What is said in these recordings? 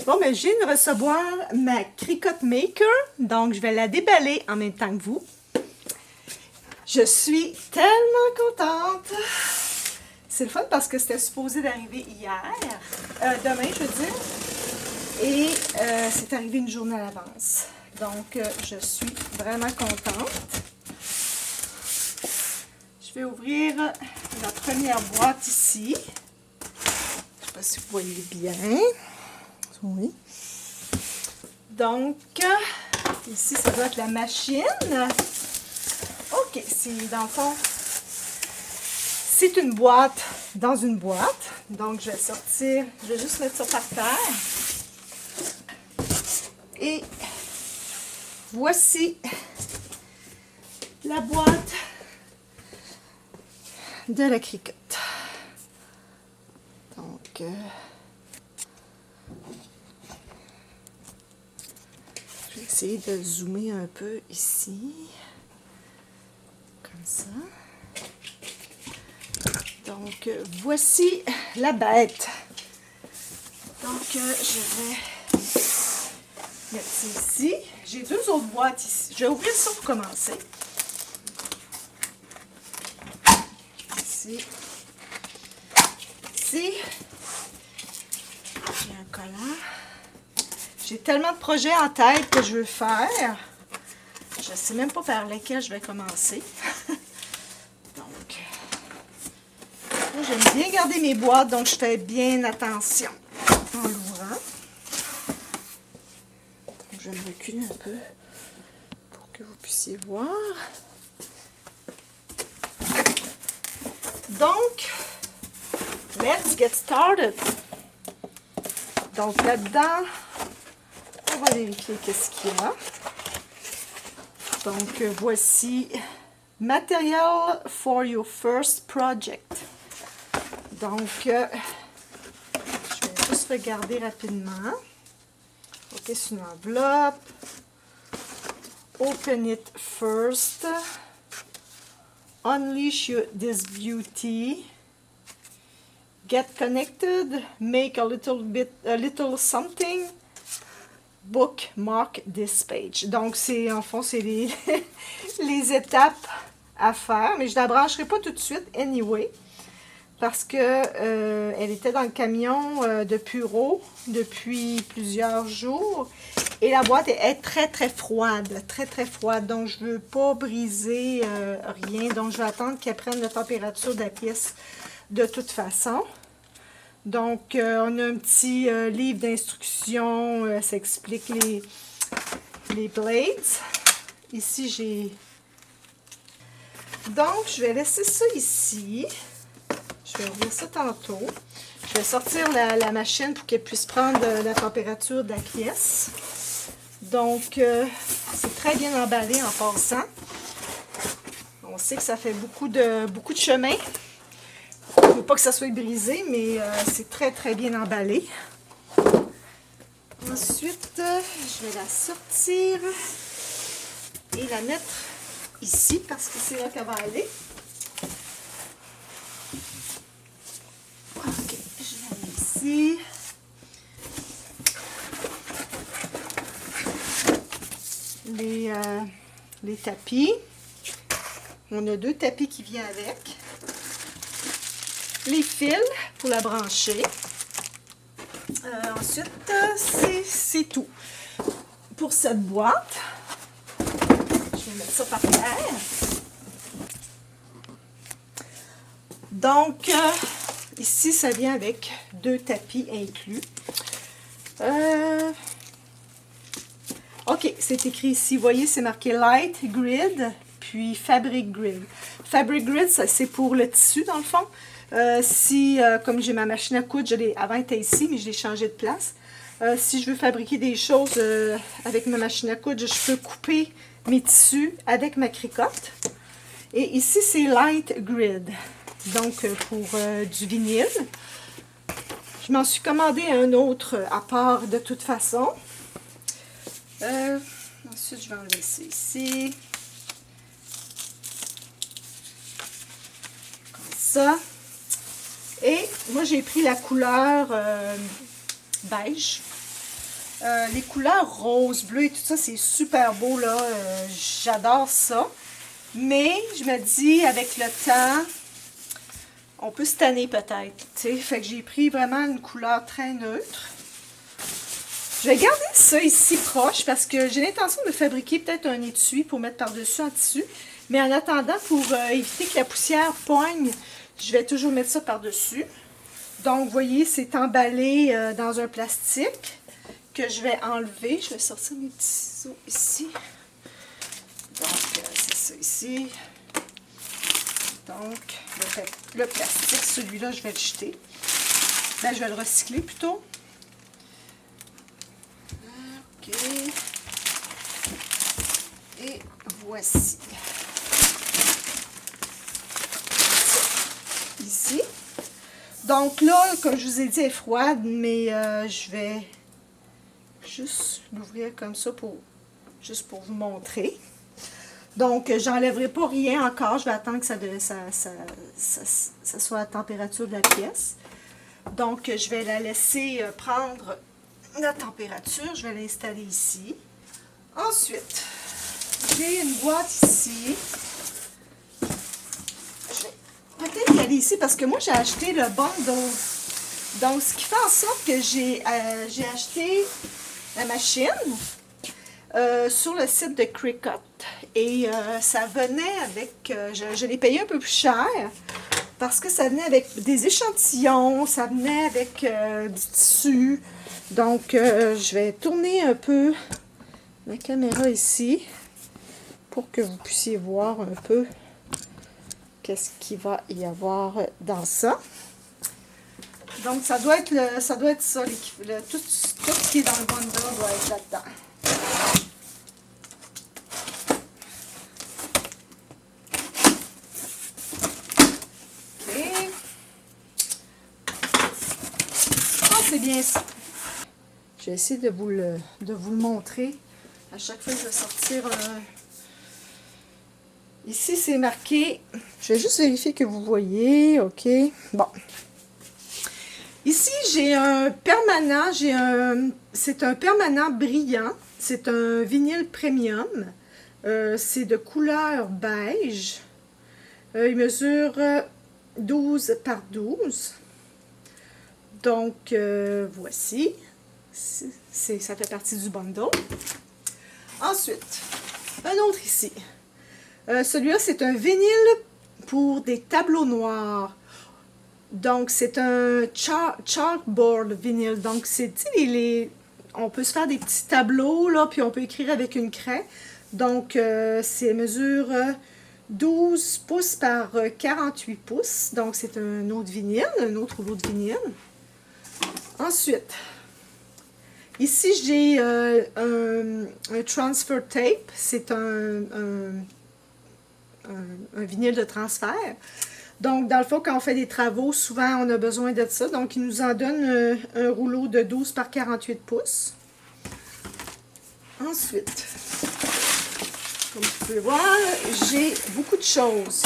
Bon, ben, je viens de recevoir ma Cricut Maker, donc je vais la déballer en même temps que vous. Je suis tellement contente! C'est le fun parce que c'était supposé d'arriver hier, demain je veux dire, et c'est arrivé une journée à l'avance. Donc je suis vraiment contente. Je vais ouvrir la première boîte ici. Je ne sais pas si vous voyez bien. Oui. Donc, ici, ça doit être la machine. OK, c'est dans le fond, c'est une boîte dans une boîte. Donc, je vais sortir, je vais juste mettre ça par terre. Et voici la boîte de la Cricut. Donc, je vais essayer de zoomer un peu ici, comme ça. Donc, voici la bête. Donc, je vais mettre ça ici. J'ai deux autres boîtes ici. Je vais ouvrir ça pour commencer. Ici. Ici. J'ai un collant. J'ai tellement de projets en tête que je veux faire. Je ne sais même pas par lesquels je vais commencer. Donc, moi, j'aime bien garder mes boîtes, donc je fais bien attention en l'ouvrant. Donc, je vais me reculer un peu pour que vous puissiez voir. Donc, let's get started. Donc, là-dedans, on va vérifier qu'est-ce qu'il y a. Donc, voici Material for your first project. Donc, je vais juste regarder rapidement. OK, c'est une enveloppe. Open it first. Unleash this beauty. Get connected. Make a little something. Bookmark this page. Donc, c'est en fond, c'est les, les étapes à faire. Mais je ne la brancherai pas tout de suite, anyway. Parce que elle était dans le camion de Puro depuis plusieurs jours. Et la boîte est très, très froide. Très, très froide. Donc, je ne veux pas briser rien. Donc, je vais attendre qu'elle prenne la température de la pièce de toute façon. Donc, on a un petit livre d'instructions, ça explique les blades. Ici, j'ai... Donc, je vais laisser ça ici. Je vais ouvrir ça tantôt. Je vais sortir la machine pour qu'elle puisse prendre la température de la pièce. Donc, c'est très bien emballé en passant. On sait que ça fait beaucoup de chemin. Il ne faut pas que ça soit brisé, mais c'est très, très bien emballé. Ensuite, je vais la sortir et la mettre ici parce que c'est là qu'elle va aller. OK, je la mets ici. Les tapis. On a deux tapis qui viennent avec. Les fils pour la brancher. Ensuite, c'est tout pour cette boîte. Je vais mettre ça par terre. Donc, ici, ça vient avec deux tapis inclus. OK, c'est écrit ici. Vous voyez, c'est marqué Light Grid, puis Fabric Grid. Fabric Grid, c'est pour le tissu, dans le fond. Comme j'ai ma machine à coudre, avant elle était ici, mais je l'ai changé de place. Si je veux fabriquer des choses avec ma machine à coudre, je peux couper mes tissus avec ma Cricut. Et ici, c'est Light Grid, donc pour du vinyle. Je m'en suis commandé un autre à part de toute façon. Ensuite, je vais enlever ça ici. Comme ça. Et moi, j'ai pris la couleur beige. Les couleurs rose, bleu et tout ça, c'est super beau, là. J'adore ça. Mais je me dis, avec le temps, on peut se tanner peut-être. Fait que j'ai pris vraiment une couleur très neutre. Je vais garder ça ici proche parce que j'ai l'intention de fabriquer peut-être un étui pour mettre par-dessus en tissu. Mais en attendant, pour éviter que la poussière poigne, je vais toujours mettre ça par-dessus. Donc, vous voyez, c'est emballé dans un plastique que je vais enlever. Je vais sortir mes petits ciseaux ici. Donc, c'est ça ici. Donc, le plastique, celui-là, je vais le jeter. Ben, je vais le recycler plutôt. OK. Et voici. Ici. Donc là, comme je vous ai dit, elle est froide, mais je vais juste l'ouvrir comme ça juste pour vous montrer. Donc, j'enlèverai pas rien encore. Je vais attendre que ça soit à la température de la pièce. Donc, je vais la laisser prendre la température. Je vais l'installer ici. Ensuite, j'ai une boîte ici. Je vais peut-être y aller ici parce que moi, j'ai acheté le bundle. Donc, ce qui fait en sorte que j'ai acheté la machine sur le site de Cricut. Et ça venait avec, je l'ai payé un peu plus cher parce que ça venait avec des échantillons, ça venait avec du tissu. Donc, je vais tourner un peu ma caméra ici pour que vous puissiez voir un peu qu'est-ce qu'il va y avoir dans ça. Donc, ça doit être ça, tout ce qui est dans le bundle doit être là-dedans. C'est bien ça. Je vais essayer de vous le montrer. À chaque fois, je vais sortir ici, c'est marqué. Je vais juste vérifier que vous voyez. OK. Bon. Ici, j'ai un permanent. C'est un permanent brillant. C'est un vinyle premium. C'est de couleur beige. Il mesure 12 par 12. Donc, voici. Ça fait partie du bundle. Ensuite, un autre ici. Celui-là, c'est un vinyle pour des tableaux noirs. Donc, c'est un chalkboard vinyle. Donc, c'est, on peut se faire des petits tableaux, là, puis on peut écrire avec une craie. Donc, c'est mesure 12 pouces par 48 pouces. Donc, c'est un autre vinyle, un autre rouleau de vinyle. Ensuite, ici, j'ai un transfer tape. C'est un vinyle de transfert. Donc, dans le fond, quand on fait des travaux, souvent, on a besoin de ça. Donc, il nous en donne un rouleau de 12 par 48 pouces. Ensuite, comme vous pouvez voir, j'ai beaucoup de choses.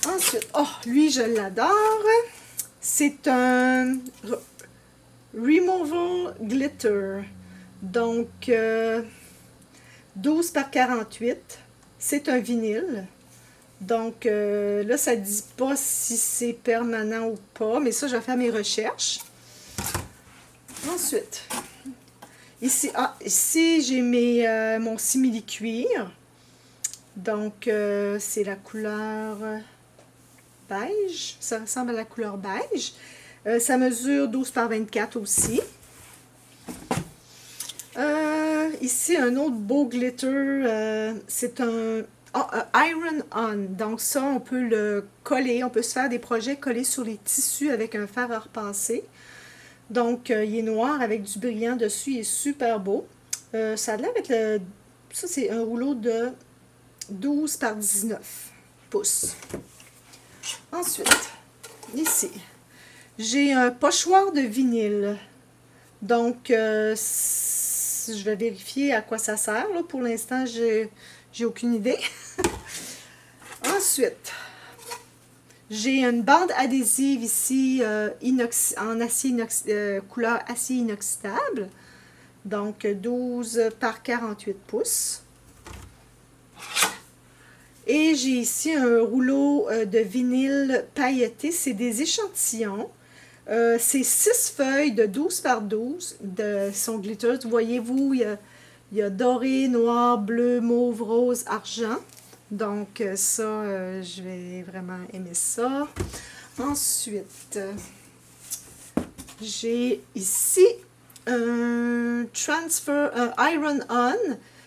Ensuite, oh, lui, je l'adore. C'est un Removal Glitter. Donc, 12 par 48. C'est un vinyle. Donc, là, ça ne dit pas si c'est permanent ou pas, mais ça, je vais faire mes recherches. Ensuite, ici j'ai mon simili-cuir. Donc, c'est la couleur beige. Ça ressemble à la couleur beige. Ça mesure 12 par 24 aussi. Ici, un autre beau glitter. C'est un Iron On. Donc ça, on peut le coller. On peut se faire des projets collés sur les tissus avec un fer à repasser. Donc, il est noir avec du brillant dessus. Il est super beau. Ça a l'air d'être ça, c'est un rouleau de 12 par 19 pouces. Ensuite, ici, j'ai un pochoir de vinyle. Donc, je vais vérifier à quoi ça sert. Là. Pour l'instant, j'ai aucune idée. Ensuite, J'ai une bande adhésive ici en acier couleur acier inoxydable. Donc 12 par 48 pouces. Et j'ai ici un rouleau de vinyle pailleté. C'est des échantillons. C'est 6 feuilles de 12 par 12 de son glitter. Voyez-vous, il y a doré, noir, bleu, mauve, rose, argent. Donc ça, je vais vraiment aimer ça. Ensuite, j'ai ici un Iron-On.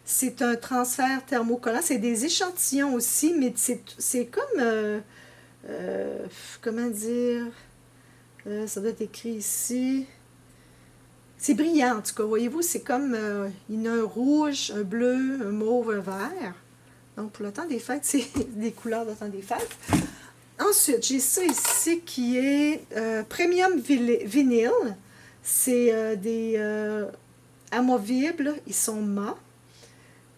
C'est un transfert thermocollant. C'est des échantillons aussi, mais c'est comme... comment dire... ça doit être écrit ici. C'est brillant, en tout cas. Voyez-vous, c'est comme... il y en a un rouge, un bleu, un mauve, un vert. Donc, pour le temps des fêtes, c'est des couleurs de temps des fêtes. Ensuite, j'ai ça ici qui est Premium Vinyl. C'est des amovibles. Ils sont mat.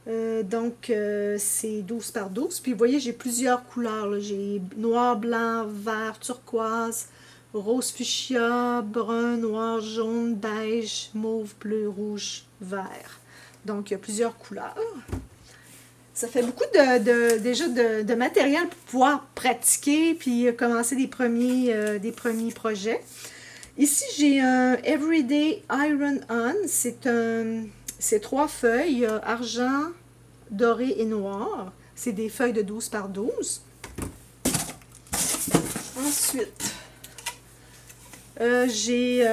Donc, c'est 12 par 12. Puis, vous voyez, j'ai plusieurs couleurs. J'ai noir, blanc, vert, turquoise, rose fuchsia, brun, noir, jaune, beige, mauve, bleu, rouge, vert. Donc, il y a plusieurs couleurs. Ça fait beaucoup déjà de matériel pour pouvoir pratiquer puis commencer des premiers projets. Ici, j'ai un Everyday Iron-On. C'est 3 feuilles, argent, doré et noir. C'est des feuilles de 12 par 12. Ensuite, j'ai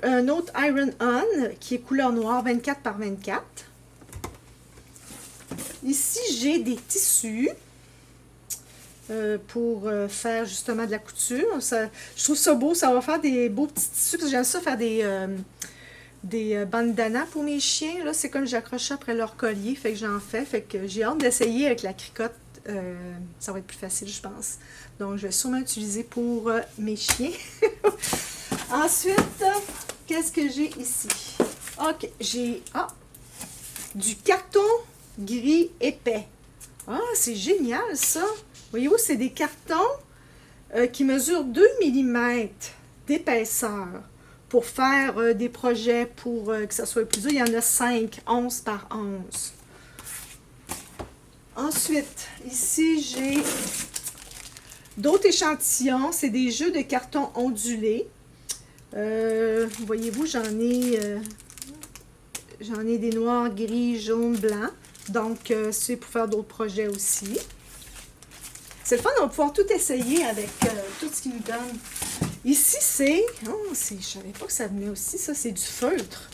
un autre Iron-On qui est couleur noire, 24 par 24. Ici, j'ai des tissus pour faire justement de la couture. Je trouve ça beau, ça va faire des beaux petits tissus. Parce que j'aime ça faire des bandanas pour mes chiens. Là, c'est comme j'accroche ça après leur collier, fait que j'en fais. Fait que j'ai hâte d'essayer avec la cricotte. Ça va être plus facile, je pense. Donc, je vais sûrement utiliser pour mes chiens. Ensuite, qu'est-ce que j'ai ici? Ok, j'ai du carton gris épais. Ah, c'est génial ça! Voyez-vous, c'est des cartons qui mesurent 2 mm d'épaisseur pour faire des projets pour que ça soit plus dur. Il y en a 5, 11 par 11. Ensuite, ici, j'ai d'autres échantillons. C'est des jeux de carton ondulés. Voyez-vous, j'en ai des noirs, gris, jaunes, blancs. Donc, c'est pour faire d'autres projets aussi. C'est le fun, on va pouvoir tout essayer avec tout ce qu'ils nous donnent. Ici, c'est... Oh, je ne savais pas que ça venait aussi, ça, c'est du feutre.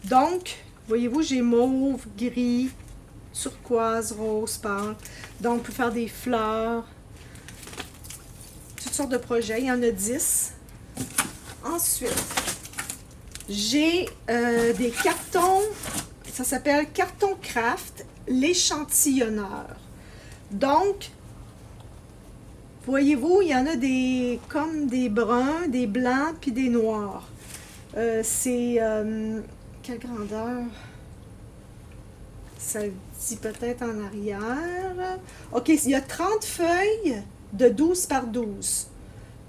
Donc, voyez-vous, j'ai mauve, gris, turquoise, rose, pâle. Donc, on peut faire des fleurs, toutes sortes de projets. Il y en a 10. Ensuite, j'ai des cartons... Ça s'appelle Carton Craft, l'échantillonneur. Donc, voyez-vous, il y en a comme des bruns, des blancs, puis des noirs. C'est... quelle grandeur? Ça dit peut-être en arrière. OK, il y a 30 feuilles de 12 par 12.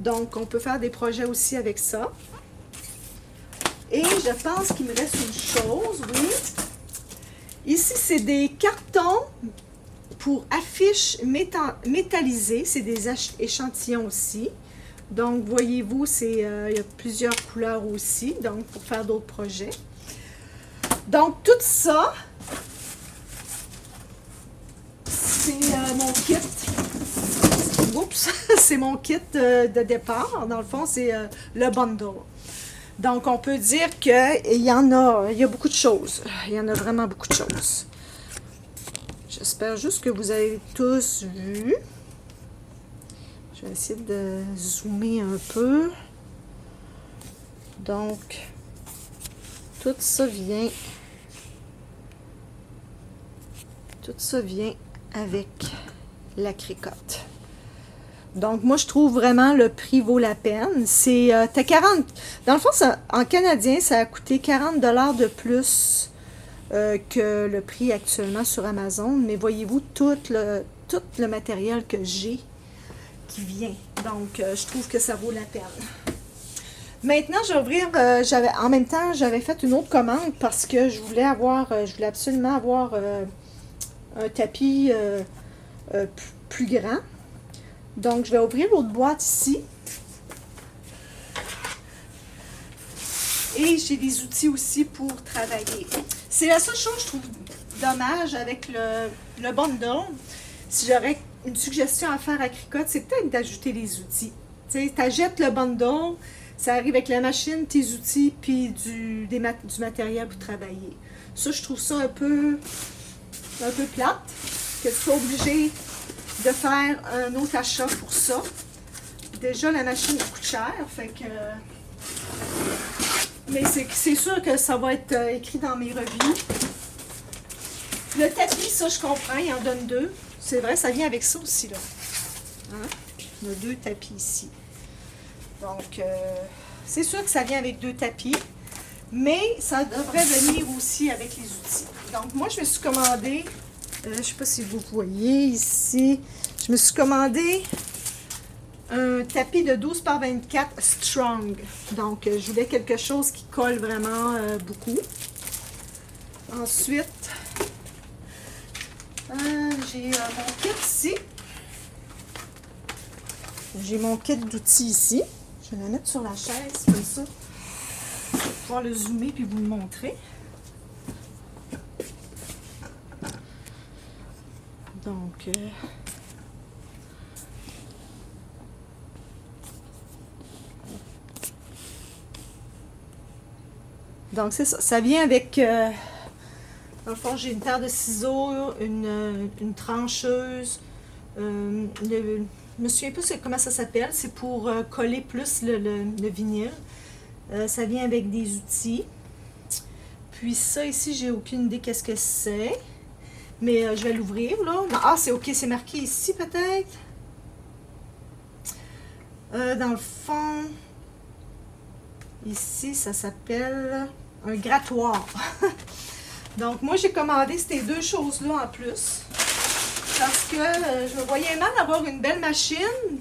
Donc, on peut faire des projets aussi avec ça. Et je pense qu'il me reste une chose, oui. Ici, c'est des cartons pour affiches métallisées. C'est des échantillons aussi. Donc, voyez-vous, il y a plusieurs couleurs aussi, donc pour faire d'autres projets. Donc, tout ça, c'est mon kit. Oups! C'est mon kit de départ. Dans le fond, c'est le bundle. Donc, on peut dire qu'il y a beaucoup de choses. Il y en a vraiment beaucoup de choses. J'espère juste que vous avez tous vu. Je vais essayer de zoomer un peu. Donc, tout ça vient avec la cricotte. Donc, moi, je trouve vraiment le prix vaut la peine. C'est, t'as 40... Dans le fond, en canadien, ça a coûté 40 $ de plus que le prix actuellement sur Amazon. Mais voyez-vous, tout le matériel que j'ai qui vient. Donc, je trouve que ça vaut la peine. Maintenant, je vais ouvrir, en même temps, j'avais fait une autre commande parce que je voulais absolument avoir un tapis plus grand. Donc, je vais ouvrir l'autre boîte ici. Et j'ai des outils aussi pour travailler. C'est la seule chose que je trouve dommage avec le bundle. Si j'aurais une suggestion à faire à Cricut, c'est peut-être d'ajouter les outils. Tu sais, t'achètes le bundle, ça arrive avec la machine, tes outils, puis du matériel pour travailler. Ça, je trouve ça un peu plate, que tu sois obligé de faire un autre achat pour ça. Déjà, la machine coûte cher, fait que... Mais c'est sûr que ça va être écrit dans mes reviews. Le tapis, ça, je comprends, il en donne deux. C'est vrai, ça vient avec ça aussi, là. Hein? On a deux tapis ici. Donc, c'est sûr que ça vient avec deux tapis, mais ça devrait venir aussi avec les outils. Donc, moi, je me suis commandé, je ne sais pas si vous voyez ici, je me suis commandé un tapis de 12 par 24 Strong. Donc, je voulais quelque chose qui colle vraiment beaucoup. Ensuite, j'ai mon kit ici. J'ai mon kit d'outils ici. Je vais la mettre sur la chaise comme ça. Je vais pouvoir le zoomer puis vous le montrer. Donc, c'est ça. Ça vient avec... dans le fond, j'ai une paire de ciseaux, une trancheuse. Je me souviens plus comment ça s'appelle. C'est pour coller plus le vinyle. Ça vient avec des outils. Puis ça ici, j'ai aucune idée qu'est-ce que c'est. Mais je vais l'ouvrir là. Ah, c'est ok, c'est marqué ici peut-être. Dans le fond, ici, ça s'appelle un grattoir. Donc, moi, j'ai commandé ces deux choses-là en plus. Parce que je me voyais mal avoir une belle machine,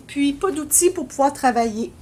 puis pas d'outils pour pouvoir travailler.